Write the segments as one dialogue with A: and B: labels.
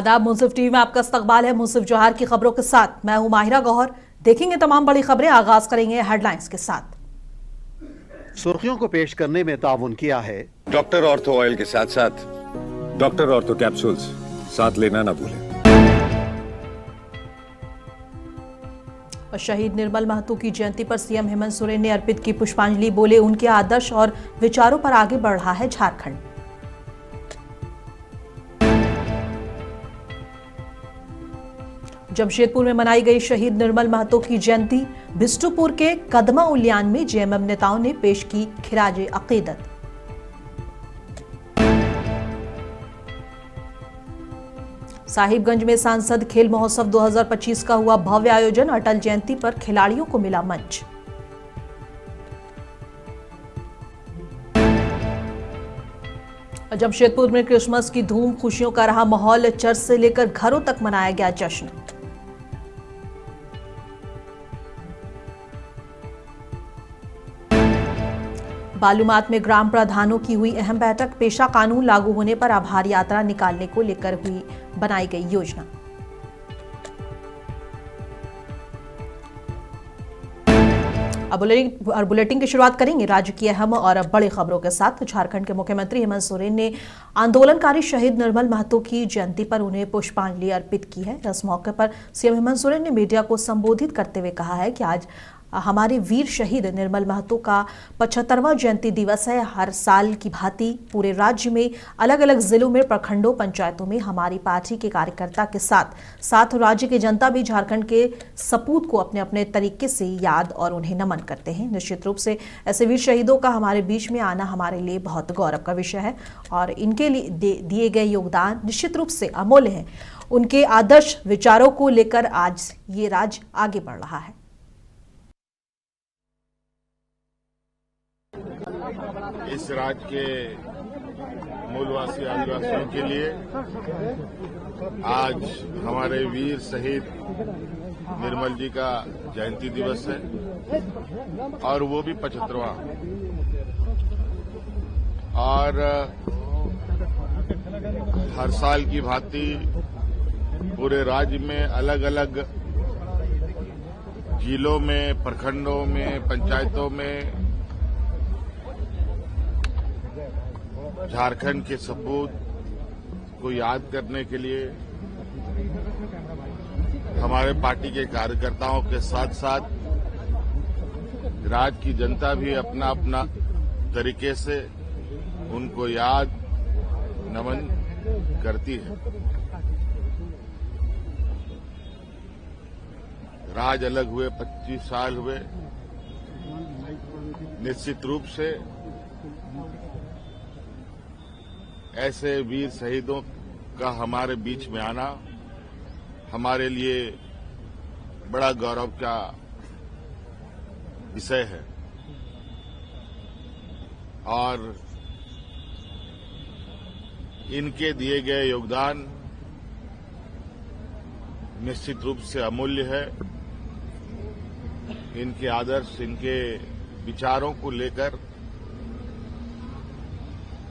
A: आदाब, मुंसिफ टीवी में आपका इस्तकबाल है। मुंसिफ जोहार की खबरों के साथ मैं हूं माहिरा गौहर। देखेंगे तमाम बड़ी खबरें। आगाज करेंगे हेडलाइंस के साथ।
B: सुर्खियों को पेश करने में ताउन किया है
C: डॉक्टर ऑर्थो ऑयल के साथ साथ
D: डॉक्टर ऑर्थो कैप्सूल्स साथ लेना ना भूलें।
A: और शहीद निर्मल महतो की जयंती पर सीएम हेमंत सोरेन ने अर्पित की पुष्पांजलि। बोले, उनके आदर्श और विचारों पर आगे बढ़ रहा है झारखंड। जमशेदपुर में मनाई गई शहीद निर्मल महतो की जयंती। बिष्टुपुर के कदमा उल्यान में जेएमएम नेताओं ने पेश की खिराजे अकीदत। साहिबगंज में सांसद खेल महोत्सव 2025 का हुआ भव्य आयोजन। अटल जयंती पर खिलाड़ियों को मिला मंच। जमशेदपुर में क्रिसमस की धूम, खुशियों का रहा माहौल। चर्च से लेकर घरों तक मनाया गया जश्न। बालूमाथ में ग्राम प्रधानों की हुई अहम बैठक। पेशा कानून लागू होने पर आभार यात्रा निकालने को लेकर हुई बनाई गई योजना। अब बुलेटिन की शुरुआत करेंगे राज्य की अहम और बड़ी खबरों के साथ। झारखंड के मुख्यमंत्री हेमंत सोरेन ने आंदोलनकारी शहीद निर्मल महतो की जयंती पर उन्हें पुष्पांजलि अर्पित की है। इस मौके पर सीएम हेमंत सोरेन ने मीडिया को संबोधित करते हुए कहा है कि आज हमारे वीर शहीद निर्मल महतो का 75वां जयंती दिवस है। हर साल की भांति पूरे राज्य में अलग अलग जिलों में, प्रखंडों, पंचायतों में हमारी पार्टी के कार्यकर्ता के साथ राज्य की जनता भी झारखंड के सपूत को अपने अपने तरीके से याद और उन्हें नमन करते हैं। निश्चित रूप से ऐसे वीर शहीदों का हमारे बीच में आना हमारे लिए बहुत गौरव का विषय है और इनके लिए दिए गए योगदान निश्चित रूप से अमूल्य है। उनके आदर्श विचारों को लेकर आज ये राज्य आगे बढ़ रहा है।
E: इस राज्य के मूलवासी आदिवासियों के लिए आज हमारे वीर शहीद निर्मल जी का जयंती दिवस है और वो भी 75वां। और हर साल की भांति पूरे राज्य में अलग अलग जिलों में, प्रखंडों में, पंचायतों में झारखंड के सपूत को याद करने के लिए हमारे पार्टी के कार्यकर्ताओं के साथ साथ राज्य की जनता भी अपना अपना तरीके से उनको याद, नमन करती है। राज अलग हुए 25 साल हुए। निश्चित रूप से ऐसे वीर शहीदों का हमारे बीच में आना हमारे लिए बड़ा गौरव का विषय है और इनके दिए गए योगदान निश्चित रूप से अमूल्य है। इनके आदर्श, इनके विचारों को लेकर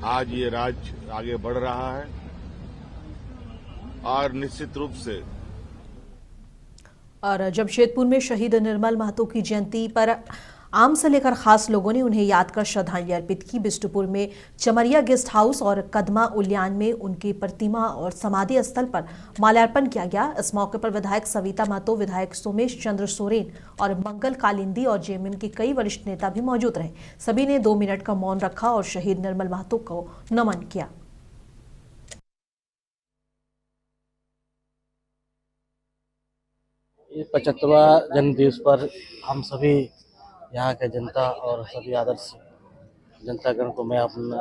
E: आज ये राज्य आगे बढ़ रहा है और निश्चित रूप से।
A: और जमशेदपुर में शहीद निर्मल महतो की जयंती पर आम से लेकर खास लोगों ने उन्हें याद कर श्रद्धांजलि अर्पित की। बिष्टुपुर में चमरिया गेस्ट हाउस और कदमा उल्यान में उनकी प्रतिमा और समाधि स्थल पर माल्यार्पण किया गया। इस मौके पर विधायक सविता महतो, विधायक सोमेश चंद्र सोरेन और मंगल कालिंदी और जेएमएम के कई वरिष्ठ नेता भी मौजूद रहे। सभी ने 2 मिनट का मौन रखा और शहीद निर्मल महतो को नमन किया।
F: ये 75वां जन्म दिवस पर हम सभी यहाँ के जनता और सभी आदर्श जनतागण को मैं अपना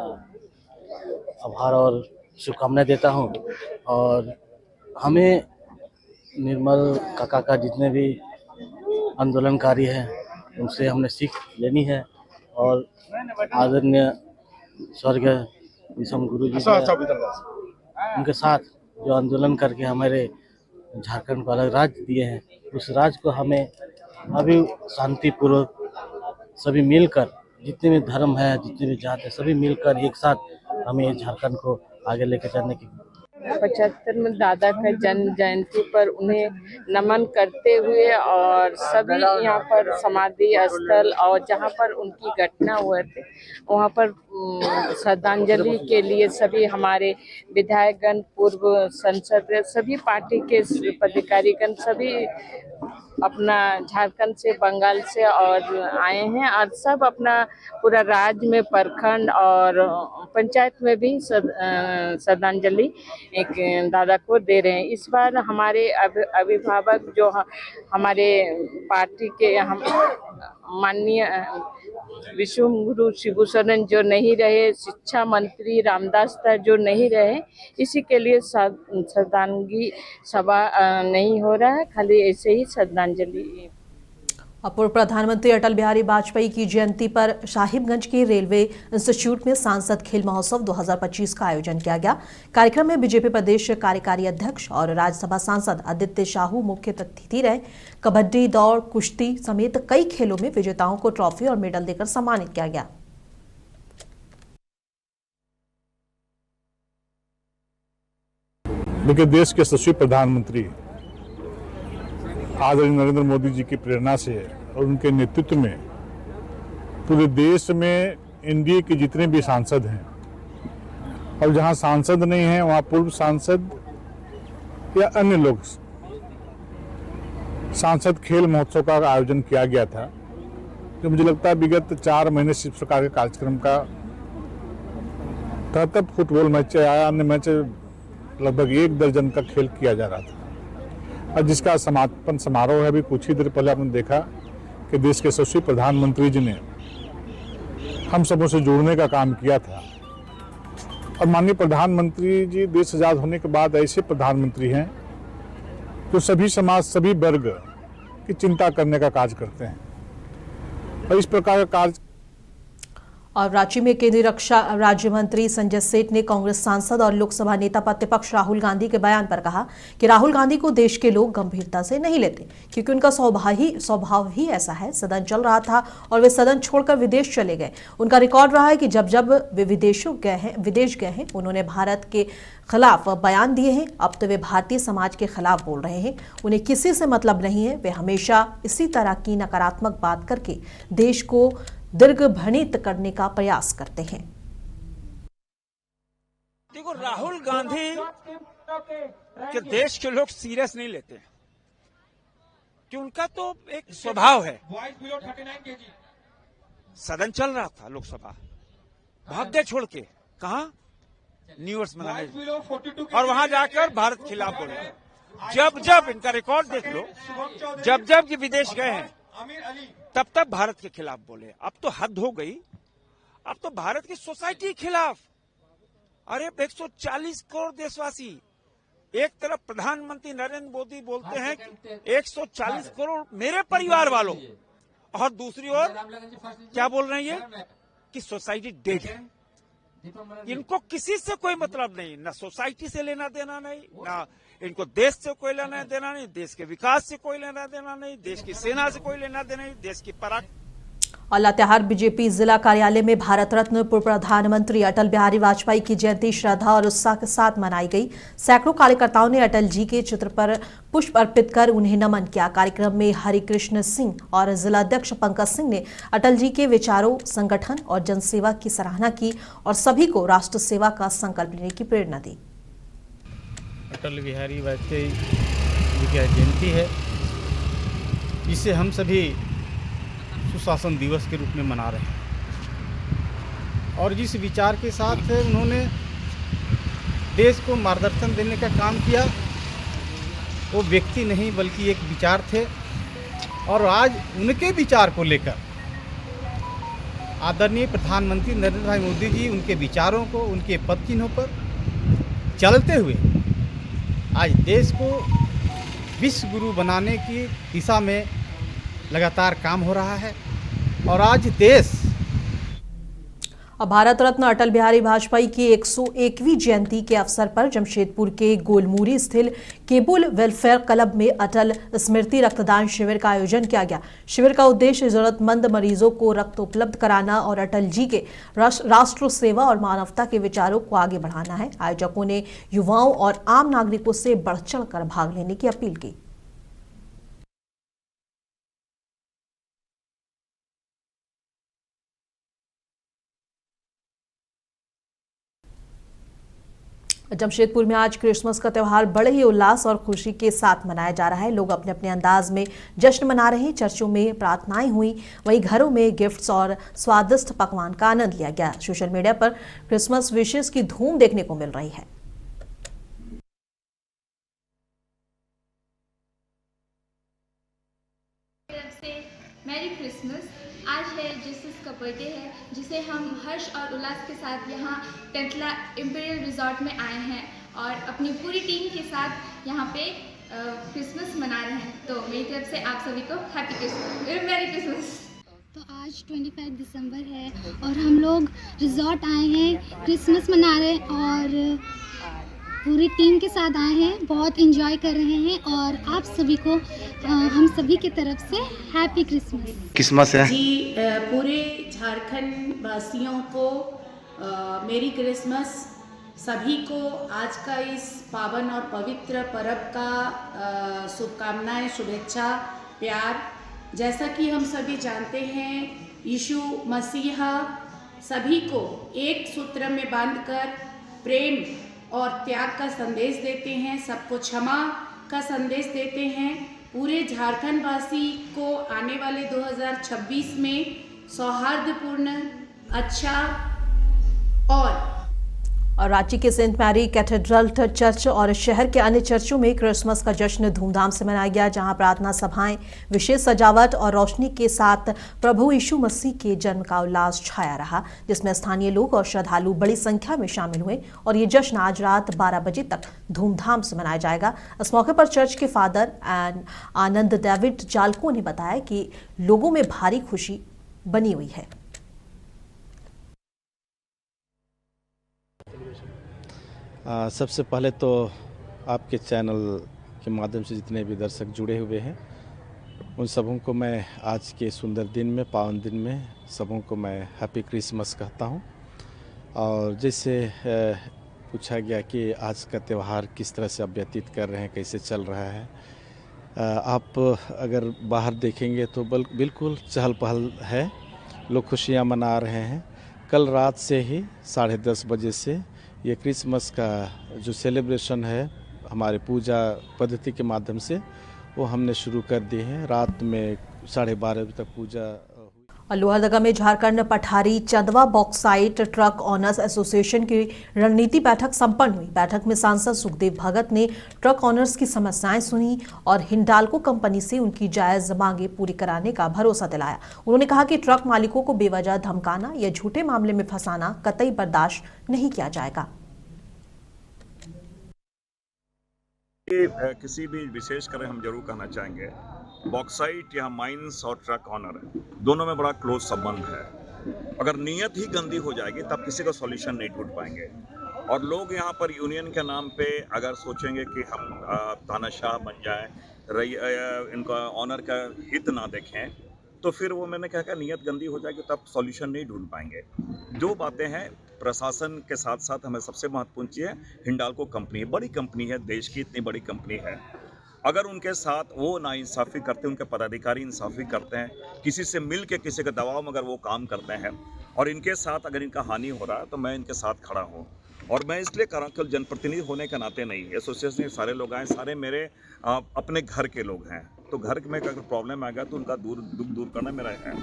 F: आभार और शुभकामनाएं देता हूँ। और हमें निर्मल काका का जितने भी आंदोलनकारी हैं उनसे हमने सीख लेनी है और आदरणीय स्वर्गीय विषम गुरु जी उनके साथ जो आंदोलन करके हमारे झारखंड को अलग राज्य दिए हैं, उस राज्य को हमें अभी शांतिपूर्वक सभी मिलकर, जितने भी धर्म है, जितने भी जात है, सभी मिलकर एक साथ हमें झारखंड को आगे लेकर जाने की
G: 75 में दादा का जन्म जयंती पर उन्हें नमन करते हुए और सभी यहाँ पर समाधि स्थल और जहाँ पर उनकी घटना हुए थे वहाँ पर श्रद्धांजलि के लिए सभी हमारे विधायकगण, पूर्व सांसद, सभी पार्टी के पदाधिकारीगण सभी अपना झारखंड से, बंगाल से और आए हैं और सब अपना पूरा राज्य में, प्रखंड और पंचायत में भी श्रद्धांजलि एक दादा को दे रहे हैं। इस बार हमारे अभिभावक जो हमारे पार्टी के हम माननीय विश्व गुरु शिबू सोरेन जो नहीं रहे, शिक्षा मंत्री रामदास था जो नहीं रहे, इसी के लिए श्रद्धांजलि सभा नहीं हो रहा है, खाली ऐसे ही श्रद्धांजलि।
A: पूर्व प्रधानमंत्री अटल बिहारी वाजपेयी की जयंती पर साहिबगंज के रेलवे इंस्टीट्यूट में सांसद खेल महोत्सव 2025 का आयोजन किया गया। कार्यक्रम में बीजेपी प्रदेश कार्यकारी अध्यक्ष और राज्यसभा सांसद आदित्य साहू मुख्य अतिथि रहे। कबड्डी, दौड़, कुश्ती समेत कई खेलों में विजेताओं को ट्रॉफी और मेडल देकर सम्मानित किया गया।
H: देखिए, देश के यशस्वी प्रधानमंत्री आदरणीय नरेंद्र मोदी जी की प्रेरणा से और उनके नेतृत्व में पूरे देश में एनडीए के जितने भी सांसद हैं और जहां सांसद नहीं हैं वहां पूर्व सांसद या अन्य लोग सांसद खेल महोत्सव का आयोजन किया गया था, जो मुझे लगता है विगत 4 महीने से इस प्रकार के कार्यक्रम का तब फुटबॉल मैच आया, अन्य मैच लगभग 1 दर्जन का खेल किया जा रहा था और जिसका समापन समारोह है। अभी कुछ ही देर पहले आपने देखा कि देश के यशस्वी प्रधानमंत्री जी ने हम सबों से जोड़ने का काम किया था और माननीय प्रधानमंत्री जी देश आजाद होने के बाद ऐसे प्रधानमंत्री हैं जो सभी समाज, सभी वर्ग की चिंता करने का कार्य करते हैं और इस प्रकार का कार्य।
A: और रांची में केंद्रीय रक्षा राज्य मंत्री संजय सेठ ने कांग्रेस सांसद और लोकसभा नेता प्रतिपक्ष राहुल गांधी के बयान पर कहा कि राहुल गांधी को देश के लोग गंभीरता से नहीं लेते क्योंकि उनका स्वभाव ही ऐसा है। सदन चल रहा था और वे सदन छोड़कर विदेश चले गए। उनका रिकॉर्ड रहा है कि जब जब वे विदेश गए हैं उन्होंने भारत के खिलाफ बयान दिए हैं। अब तो वे भारतीय समाज के खिलाफ बोल रहे हैं। उन्हें किसी से मतलब नहीं है। वे हमेशा इसी तरह की नकारात्मक बात करके देश को दीर्घभ्रमित करने का प्रयास करते हैं।
I: देखो, राहुल गांधी के देश के लोग सीरियस नहीं लेते हैं कि उनका तो एक स्वभाव है। सदन चल रहा था लोकसभा, भाग गए छोड़ के, कहा न्यूयॉर्क मनाने और वहां जाकर भारत के खिलाफ बोले। जब जब इनका रिकॉर्ड देख लो, जब जब ये विदेश गए हैं तब भारत के खिलाफ बोले। अब तो हद हो गई, अब तो भारत की सोसाइटी के खिलाफ। अरे 140 करोड़ देशवासी, एक तरफ प्रधानमंत्री नरेंद्र मोदी बोलते हैं कि 140 करोड़ मेरे परिवार वालों, और दूसरी ओर क्या बोल रहे हैं ये कि सोसाइटी डेड है। इनको किसी से कोई मतलब नहीं, ना सोसाइटी से लेना देना नहीं, ना इनको देश से कोई लेना देना नहीं, देश के विकास से कोई लेना देना नहीं, देश की सेना से कोई लेना देना नहीं, देश की पराक्रम।
A: और लातेहार बीजेपी जिला कार्यालय में भारत रत्न पूर्व प्रधानमंत्री अटल बिहारी वाजपेयी की जयंती श्रद्धा और उत्साह के साथ मनाई गई। सैकड़ों कार्यकर्ताओं ने अटल जी के चित्र पर पुष्प अर्पित कर उन्हें नमन किया। कार्यक्रम में हरिकृष्ण सिंह और जिलाध्यक्ष पंकज सिंह ने अटल जी के विचारों, संगठन और जनसेवा की सराहना की और सभी को राष्ट्र सेवा का संकल्प लेने की प्रेरणा दी।
J: अटल बिहारी वाजपेयी जी की जयंती है, इसे हम सभी सुशासन दिवस के रूप में मना रहे हैं और जिस विचार के साथ उन्होंने देश को मार्गदर्शन देने का काम किया, वो व्यक्ति नहीं बल्कि एक विचार थे। और आज उनके विचार को लेकर आदरणीय प्रधानमंत्री नरेंद्र भाई मोदी जी उनके विचारों को, उनके पद चिन्हों पर चलते हुए आज देश को विश्व गुरु बनाने की दिशा में लगातार काम हो रहा है। और आज देश
A: भारत रत्न अटल बिहारी वाजपेयी की 101वीं जयंती के अवसर पर जमशेदपुर के गोलमुरी स्थित केबुल वेलफेयर क्लब में अटल स्मृति रक्तदान शिविर का आयोजन किया गया। शिविर का उद्देश्य जरूरतमंद मरीजों को रक्त उपलब्ध कराना और अटल जी के राष्ट्र सेवा और मानवता के विचारों को आगे बढ़ाना है। आयोजकों ने युवाओं और आम नागरिकों से बढ़ चढ़कर भाग लेने की अपील की। जमशेदपुर में आज क्रिसमस का त्यौहार बड़े ही उल्लास और खुशी के साथ मनाया जा रहा है। लोग अपने अपने अंदाज में जश्न मना रहे हैं। चर्चों में प्रार्थनाएं हुई, वहीं घरों में गिफ्ट्स और स्वादिष्ट पकवान का आनंद लिया गया। सोशल मीडिया पर क्रिसमस विशेष की धूम देखने को मिल रही है।
K: Merry Christmas. आज है जीसस का बर्थडे है, जिसे हम हर्ष और उल्लास के साथ यहाँ तेंतला इंपीरियल रिजॉर्ट में आए हैं और अपनी पूरी टीम के साथ यहाँ पे क्रिसमस मना रहे हैं। तो मेरी तरफ से आप सभी को हैप्पी क्रिसमस, मैरी क्रिसमस।
L: तो आज 25 दिसंबर है और हम लोग रिजॉर्ट आए हैं, क्रिसमस मना रहे हैं और पूरी टीम के साथ आए हैं, बहुत एंजॉय कर रहे हैं और आप सभी को हम सभी की तरफ से हैप्पी क्रिसमस
M: है
N: जी। पूरे झारखंड वासियों को मेरी क्रिसमस। सभी को आज का इस पावन और पवित्र पर्व का शुभकामनाएं, शुभेच्छा, प्यार। जैसा कि हम सभी जानते हैं, यीशु मसीहा सभी को एक सूत्र में बांधकर प्रेम और त्याग का संदेश देते हैं, सबको क्षमा का संदेश देते हैं। पूरे झारखंड वासी को आने वाले 2026 में सौहार्दपूर्ण, अच्छा और
A: रांची के सेंट मैरी कैथेड्रल चर्च और शहर के अन्य चर्चों में क्रिसमस का जश्न धूमधाम से मनाया गया, जहां प्रार्थना सभाएं, विशेष सजावट और रोशनी के साथ प्रभु यीशु मसीह के जन्म का उल्लास छाया रहा, जिसमें स्थानीय लोग और श्रद्धालु बड़ी संख्या में शामिल हुए। और ये जश्न आज रात 12 बजे तक धूमधाम से मनाया जाएगा। इस मौके पर चर्च के फादर आनंद डेविड जालको ने बताया कि लोगों में भारी खुशी बनी हुई है।
O: सबसे पहले तो आपके चैनल के माध्यम से जितने भी दर्शक जुड़े हुए हैं, उन सबों को मैं आज के सुंदर दिन में, पावन दिन में सबों को मैं हैप्पी क्रिसमस कहता हूं। और जैसे पूछा गया कि आज का त्यौहार किस तरह से आप व्यतीत कर रहे हैं, कैसे चल रहा है, आप अगर बाहर देखेंगे तो बिल्कुल चहल पहल है, लोग खुशियां मना रहे हैं। कल रात से ही 10:30 बजे से ये क्रिसमस का जो सेलिब्रेशन है हमारे पूजा पद्धति के माध्यम से वो हमने शुरू कर दिए हैं। रात में 12:30 बजे तक पूजा हुई।
A: लोहरदगा में झारखंड पठारी चंदवा बॉक्साइट ट्रक ऑनर्स एसोसिएशन की रणनीति बैठक संपन्न हुई। बैठक में सांसद सुखदेव भगत ने ट्रक ऑनर्स की समस्याएं सुनी और हिंडाल्को कंपनी से उनकी जायज मांगे पूरी कराने का भरोसा दिलाया। उन्होंने कहा कि ट्रक मालिकों को बेवजह धमकाना या झूठे मामले में फंसाना कतई बर्दाश्त नहीं किया जाएगा।
P: किसी भी विशेष कर हम जरूर कहना चाहेंगे, बॉक्साइट या माइंस और ट्रक ऑनर दोनों में बड़ा क्लोज संबंध है। अगर नीयत ही गंदी हो जाएगी तब किसी का सॉल्यूशन नहीं ढूंढ पाएंगे। और लोग यहाँ पर यूनियन के नाम पे अगर सोचेंगे कि हम तानाशाह बन जाए, इनका ऑनर का हित ना देखें, तो फिर वो मैंने कहा नीयत गंदी हो जाएगी तब सॉल्यूशन नहीं ढूंढ पाएंगे। जो बातें हैं प्रशासन के साथ साथ हमें सबसे महत्वपूर्ण चीज़ है, हिंडाल्को कंपनी बड़ी कंपनी है, देश की इतनी बड़ी कंपनी है। अगर उनके साथ वो नाइंसाफ़ी करते हैं, उनके पदाधिकारी इंसाफ़ी करते हैं, किसी से मिल के किसी के दबाव में अगर वो काम करते हैं और इनके साथ अगर इनका हानि हो रहा है तो मैं इनके साथ खड़ा हूँ। और मैं इसलिए कर रहा हूँ कि जनप्रतिनिधि होने के नाते नहीं, एसोसिएशन के सारे लोग आए, सारे मेरे अपने घर के लोग हैं, तो घर में अगर प्रॉब्लम आएगा तो उनका दुख दूर करना मेरा है।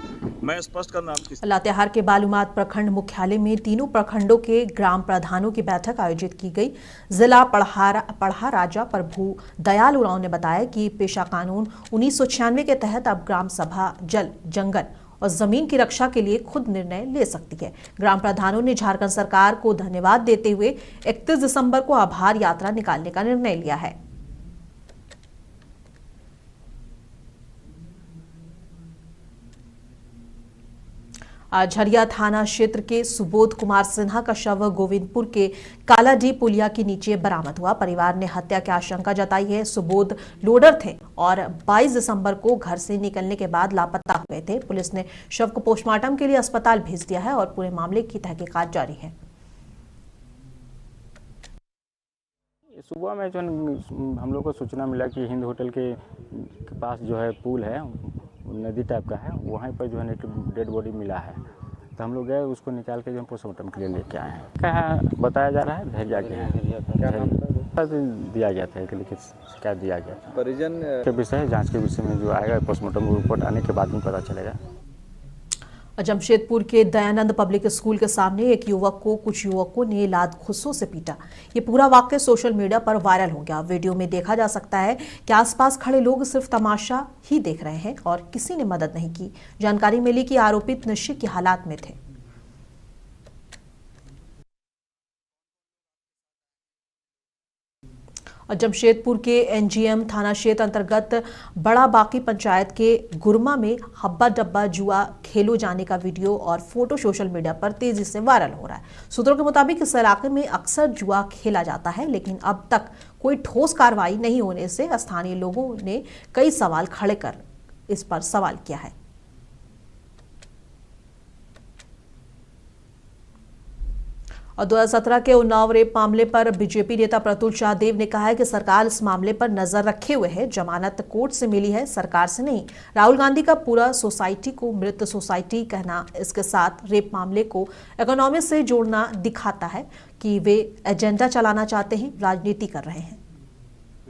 P: मैं स्पष्ट करना
A: लातेहार के बालूमाथ प्रखंड मुख्यालय में तीनों प्रखंडों के ग्राम प्रधानों की बैठक आयोजित की गई। जिला पढ़ा राजा प्रभु दयाल उरांव ने बताया कि पेशा कानून 1996 के तहत अब ग्राम सभा जल, जंगल और जमीन की रक्षा के लिए खुद निर्णय ले सकती है। ग्राम प्रधानों ने झारखंड सरकार को धन्यवाद देते हुए 31 दिसंबर को आभार यात्रा निकालने का निर्णय लिया है। झरिया थाना क्षेत्र के सुबोध कुमार सिन्हा का शव गोविंदपुर के कालाडी पुलिया के नीचे बरामद हुआ। परिवार ने हत्या की आशंका जताई है। सुबोध लोडर थे और 22 दिसंबर को घर से निकलने के बाद लापता हो गए थे। पुलिस ने शव को पोस्टमार्टम के लिए अस्पताल भेज दिया है और पूरे मामले की तहकीकात जारी है।
M: सुबह में जो हम लोग को सूचना मिला कि हिंद होटल के पास जो है पुल है, नदी टाइप का है, वहीं पर जो है डेड बॉडी मिला है। तो हम लोग गए, उसको निकाल के जो पोस्टमार्टम के लिए लेके आए हैं। क्या बताया जा रहा है झरिया के हैं, दिया गया था, लिखित शिकायत दिया गया था।
Q: परिजन
M: के विषय जांच के विषय में जो आएगा पोस्टमार्टम रिपोर्ट आने के बाद में पता चलेगा।
A: जमशेदपुर के दयानंद पब्लिक स्कूल के सामने एक युवक को कुछ युवकों ने लात घुस्सों से पीटा। ये पूरा वाकया सोशल मीडिया पर वायरल हो गया। वीडियो में देखा जा सकता है कि आसपास खड़े लोग सिर्फ तमाशा ही देख रहे हैं और किसी ने मदद नहीं की। जानकारी मिली कि आरोपित नशे की हालात में थे। और जमशेदपुर के एनजीएम थाना क्षेत्र अंतर्गत बड़ा बाकी पंचायत के गुरमा में हब्बा डब्बा जुआ खेलो जाने का वीडियो और फोटो सोशल मीडिया पर तेजी से वायरल हो रहा है। सूत्रों के मुताबिक इस इलाके में अक्सर जुआ खेला जाता है, लेकिन अब तक कोई ठोस कार्रवाई नहीं होने से स्थानीय लोगों ने कई सवाल खड़े कर इस पर सवाल किया है। और 2017 के उन्नाव रेप मामले पर बीजेपी नेता प्रतुल शाहदेव ने कहा है कि सरकार इस मामले पर नजर रखे हुए है। जमानत कोर्ट से मिली है, सरकार से नहीं। राहुल गांधी का पूरा सोसाइटी को मृत सोसाइटी कहना, इसके साथ रेप मामले को इकोनॉमी से जोड़ना दिखाता है कि वे एजेंडा चलाना चाहते हैं, राजनीति कर रहे हैं।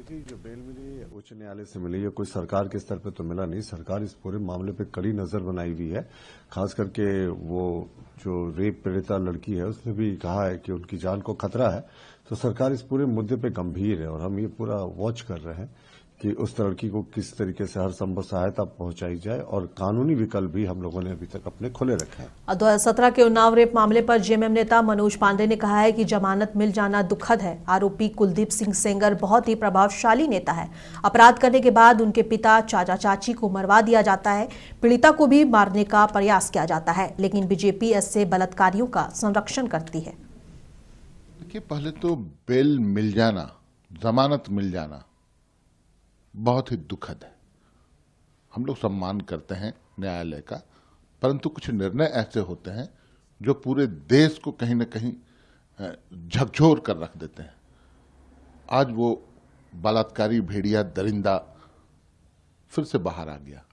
R: जो बेल मिली उच्च न्यायालय से मिली है, कोई सरकार के स्तर पे तो मिला नहीं। सरकार इस पूरे मामले पे कड़ी नजर बनाई हुई है। खास करके वो जो रेप पीड़िता लड़की है, उसने भी कहा है कि उनकी जान को खतरा है। तो सरकार इस पूरे मुद्दे पे गंभीर है और हम ये पूरा वॉच कर रहे हैं कि उस लड़की को किस तरीके से हर संभव सहायता पहुंचाई जाए और कानूनी विकल्प भी हम लोगों ने अभी तक अपने खुले रखे हैं।
A: 2017 के उन्नाव रेप मामले पर जेएमएम नेता मनोज पांडे ने कहा है कि जमानत मिल जाना दुखद है। आरोपी कुलदीप सिंह सेंगर बहुत ही प्रभावशाली नेता है। अपराध करने के बाद उनके पिता, चाचा चाची को मरवा दिया जाता है। पीड़िता को भी मारने का प्रयास किया जाता है, लेकिन बीजेपी ऐसे बलात्कारियों का संरक्षण करती है।
E: देखिए, पहले तो बेल मिल जाना, जमानत मिल जाना बहुत ही दुखद है। हम लोग सम्मान करते हैं न्यायालय का, परंतु कुछ निर्णय ऐसे होते हैं जो पूरे देश को कहीं न कहीं झकझोर कर रख देते हैं। आज वो बलात्कारी भेड़िया दरिंदा फिर से बाहर आ गया।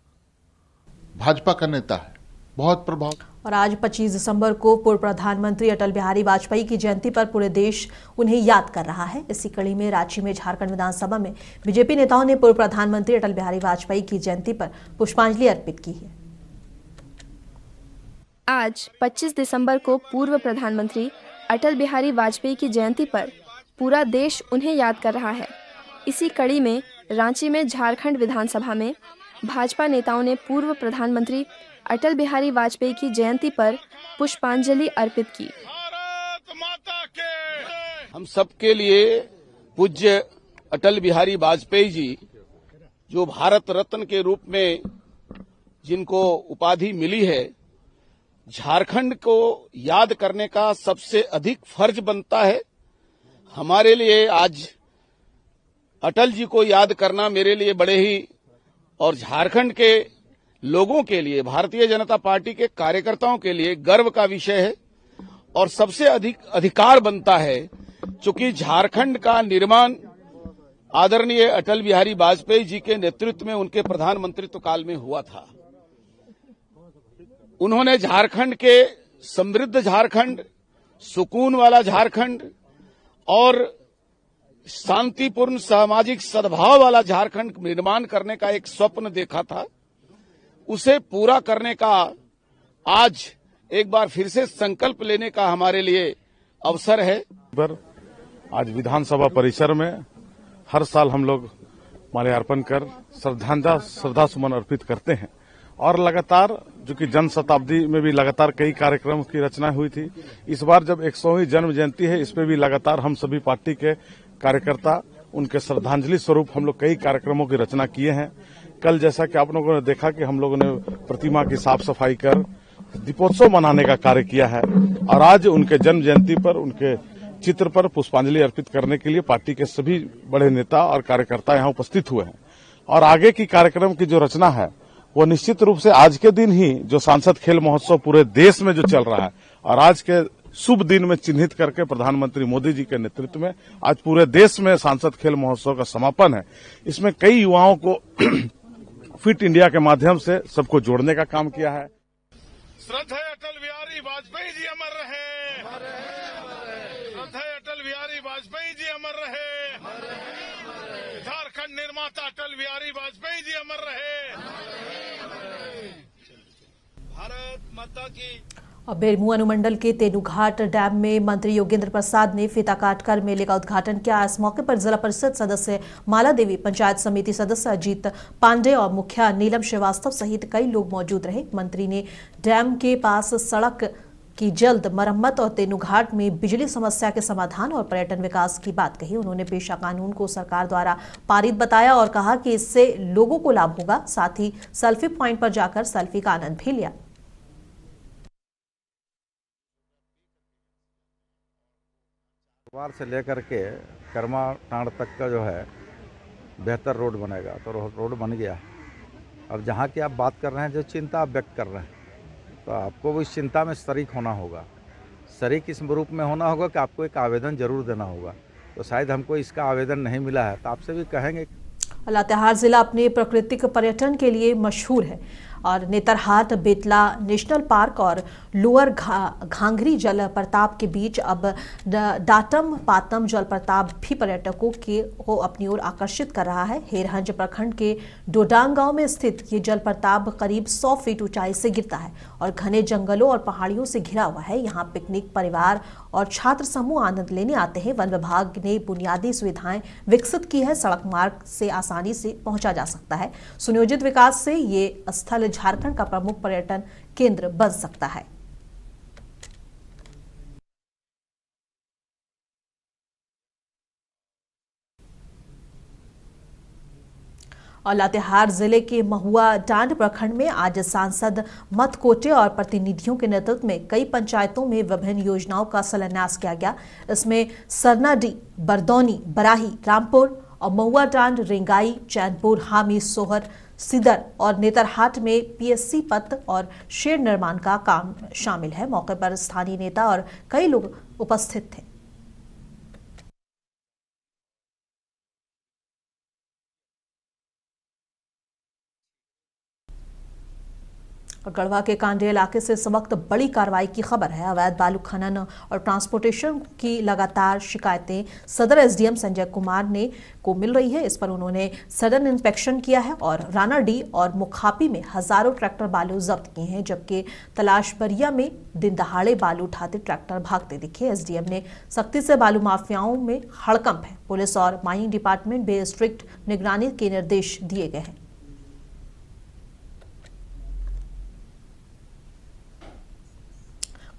E: भाजपा का नेता है, बहुत प्रभाव।
A: और आज 25 दिसंबर को पूर्व प्रधानमंत्री अटल बिहारी वाजपेयी की जयंती पर पूरे देश उन्हें याद कर रहा है। इसी कड़ी में रांची में झारखंड विधानसभा में बीजेपी नेताओं ने पूर्व प्रधानमंत्री अटल बिहारी वाजपेयी की जयंती पर पुष्पांजलि अर्पित की है।
S: आज 25 दिसंबर को पूर्व प्रधानमंत्री अटल बिहारी वाजपेयी की जयंती पर पूरा देश उन्हें याद कर रहा है। इसी कड़ी में रांची में झारखंड विधानसभा में भाजपा नेताओं ने पूर्व प्रधानमंत्री अटल बिहारी वाजपेयी की जयंती पर पुष्पांजलि अर्पित की।
T: हम सबके लिए पूज्य अटल बिहारी वाजपेयी जी, जो भारत रत्न के रूप में जिनको उपाधि मिली है, झारखंड को याद करने का सबसे अधिक फर्ज बनता है। हमारे लिए आज अटल जी को याद करना मेरे लिए बड़े ही, और झारखंड के लोगों के लिए, भारतीय जनता पार्टी के कार्यकर्ताओं के लिए गर्व का विषय है और सबसे अधिक अधिकार बनता है, क्योंकि झारखंड का निर्माण आदरणीय अटल बिहारी वाजपेयी जी के नेतृत्व में उनके प्रधानमंत्रित्व काल में हुआ था। उन्होंने झारखंड के समृद्ध झारखंड, सुकून वाला झारखंड और शांतिपूर्ण सामाजिक सद्भाव वाला झारखंड निर्माण करने का एक स्वप्न देखा था। उसे पूरा करने का आज एक बार फिर से संकल्प लेने का हमारे लिए अवसर है।
H: आज विधानसभा परिसर में हर साल हम लोग माल्यार्पण कर श्रद्धा सुमन अर्पित करते हैं और लगातार, जो कि जन शताब्दी में भी लगातार कई कार्यक्रम की रचना हुई थी। इस बार जब 100वीं जन्म जयंती है, इसमें भी लगातार हम सभी पार्टी के कार्यकर्ता उनके श्रद्धांजलि स्वरूप हम लोग कई कार्यक्रमों की रचना किए हैं। कल जैसा कि आप लोगों ने देखा कि हम लोगों ने प्रतिमा की साफ सफाई कर
Q: दीपोत्सव मनाने का कार्य किया है और आज उनके जन्म जयंती पर उनके चित्र पर पुष्पांजलि अर्पित करने के लिए पार्टी के सभी बड़े नेता और कार्यकर्ता यहां उपस्थित हुए हैं। और आगे की कार्यक्रम की जो रचना है वो निश्चित रूप से आज के दिन ही जो सांसद खेल महोत्सव पूरे देश में जो चल रहा है और आज के शुभ दिन में चिन्हित करके प्रधानमंत्री मोदी जी के नेतृत्व में आज पूरे देश में सांसद खेल महोत्सव का समापन है। इसमें कई युवाओं को फिट इंडिया के माध्यम से सबको जोड़ने का काम किया है।
H: श्रद्धेय अटल बिहारी वाजपेयी जी अमर रहे, श्रद्धेय अटल बिहारी वाजपेयी जी अमर रहे, झारखंड निर्माता अटल बिहारी वाजपेयी जी अमर रहे। भारत माता की।
A: और बेरमू अनुमंडल के तेनूघाट डैम में मंत्री योगेंद्र प्रसाद ने फीता काटकर मेले का उद्घाटन किया। इस मौके पर जिला परिषद सदस्य माला देवी, पंचायत समिति सदस्य अजीत पांडे और मुखिया नीलम श्रीवास्तव सहित कई लोग मौजूद रहे। मंत्री ने डैम के पास सड़क की जल्द मरम्मत और तेनूघाट में बिजली समस्या के समाधान और पर्यटन विकास की बात कही। उन्होंने पेशा कानून को सरकार द्वारा पारित बताया और कहा कि इससे लोगों को लाभ होगा। साथ ही सेल्फी पॉइंट पर जाकर सेल्फी का आनंद भी लिया।
U: से लेकर के कर्मा टांड तक का जो है बेहतर रोड बनेगा, तो रोड बन गया। अब जहाँ की आप बात कर रहे हैं, जो चिंता आप व्यक्त कर रहे हैं, तो आपको इस चिंता में शरीक होना होगा। शरीक इस रूप में होना होगा कि आपको एक आवेदन जरूर देना होगा। तो शायद हमको इसका आवेदन नहीं मिला है, तो आपसे भी कहेंगे।
A: लातेहार जिला अपने प्राकृतिक पर्यटन के लिए मशहूर है और नेतरहाट, बेतला नेशनल पार्क और लोअर घांघरी जल प्रताप के बीच अब डाटम पातम जल प्रताप भी पर्यटकों को अपनी ओर आकर्षित कर रहा है। हेरहंज प्रखंड के डोडांग गांव में स्थित ये जल प्रताप करीब 100 फीट ऊंचाई से गिरता है और घने जंगलों और पहाड़ियों से घिरा हुआ है। यहाँ पिकनिक, परिवार और छात्र समूह आनंद लेने आते हैं। वन विभाग ने बुनियादी सुविधाएं विकसित की है। सड़क मार्ग से आसानी से पहुंचा जा सकता है। सुनियोजित विकास से ये स्थल झारखंड का प्रमुख पर्यटन केंद्र बन सकता है। और लातेहार जिले के महुआ डांड प्रखंड में आज सांसद मत कोटे और प्रतिनिधियों के नेतृत्व में कई पंचायतों में विभिन्न योजनाओं का शिलान्यास किया गया। इसमें सरनाडी, बरदौनी, बराही, रामपुर और महुआ डांड, रेंगाई, चैनपुर, हामी, सोहर, सिदर और नेतरहाट में पीएससी पथ और शेड निर्माण का काम शामिल है। मौके पर स्थानीय नेता और कई लोग उपस्थित थे। और गढ़वा के कांडे इलाके से इस वक्त बड़ी कार्रवाई की खबर है। अवैध बालू खनन और ट्रांसपोर्टेशन की लगातार शिकायतें सदर एसडीएम संजय कुमार ने को मिल रही है। इस पर उन्होंने सडन इंस्पेक्शन किया है और रानाडी और मुखापी में हजारों ट्रैक्टर बालू जब्त किए हैं, जबकि तलाशबरिया में दिन दहाड़े बालू उठाते ट्रैक्टर भागते दिखे। एसडीएम ने सख्ती से बालू माफियाओं में हड़कंप है। पुलिस और माइनिंग डिपार्टमेंट में स्ट्रिक्ट निगरानी के निर्देश दिए गए हैं।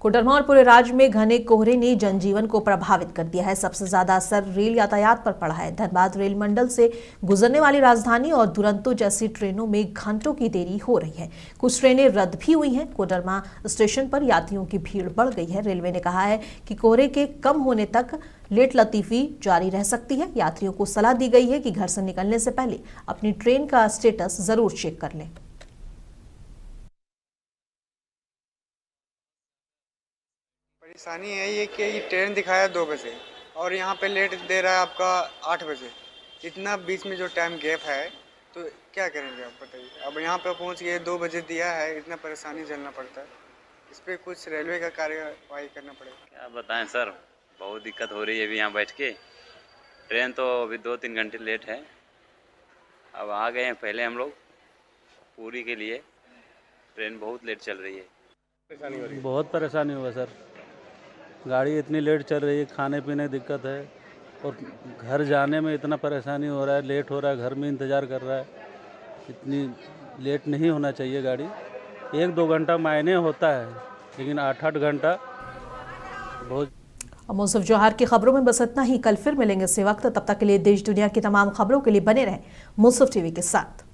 A: कोडरमा और पूरे राज्य में घने कोहरे ने जनजीवन को प्रभावित कर दिया है। सबसे ज्यादा असर रेल यातायात पर पड़ा है। धनबाद रेल मंडल से गुजरने वाली राजधानी और दुरंतो जैसी ट्रेनों में घंटों की देरी हो रही है। कुछ ट्रेनें रद्द भी हुई हैं। कोडरमा स्टेशन पर यात्रियों की भीड़ बढ़ गई है। रेलवे ने कहा है कि कोहरे के कम होने तक लेट लतीफी जारी रह सकती है। यात्रियों को सलाह दी गई है कि घर से निकलने से पहले अपनी ट्रेन का स्टेटस जरूर चेक कर लें।
V: परेशानी है ये कि ट्रेन दिखाया 2 बजे और यहाँ पे लेट दे रहा है आपका 8 बजे। इतना बीच में जो टाइम गैप है तो क्या करेंगे आप बताइए। अब यहाँ पे पहुँच गए 2 बजे दिया है, इतना परेशानी झेलना पड़ता है। इस पर कुछ रेलवे का कार्यवाही करना पड़ेगा।
W: क्या बताएं सर, बहुत दिक्कत हो रही है अभी यहाँ बैठ के। ट्रेन तो अभी 2-3 घंटे लेट है। अब आ गए हैं पहले हम लोग पूरी के लिए। ट्रेन बहुत लेट चल रही है।
X: परेशानी हो रही है, बहुत परेशानी हुआ सर। गाड़ी इतनी लेट चल रही है, खाने पीने की दिक्कत है और घर जाने में इतना परेशानी हो रहा है। लेट हो रहा है, घर में इंतज़ार कर रहा है। इतनी लेट नहीं होना चाहिए गाड़ी। 1-2 घंटा मायने होता है, लेकिन 8-8 घंटा बहुत।
A: मुंसिफ जौहर की खबरों में बस इतना ही। कल फिर मिलेंगे इसी वक्त। तब तक के लिए देश दुनिया की तमाम खबरों के लिए बने रहें मुंसिफ टीवी के साथ।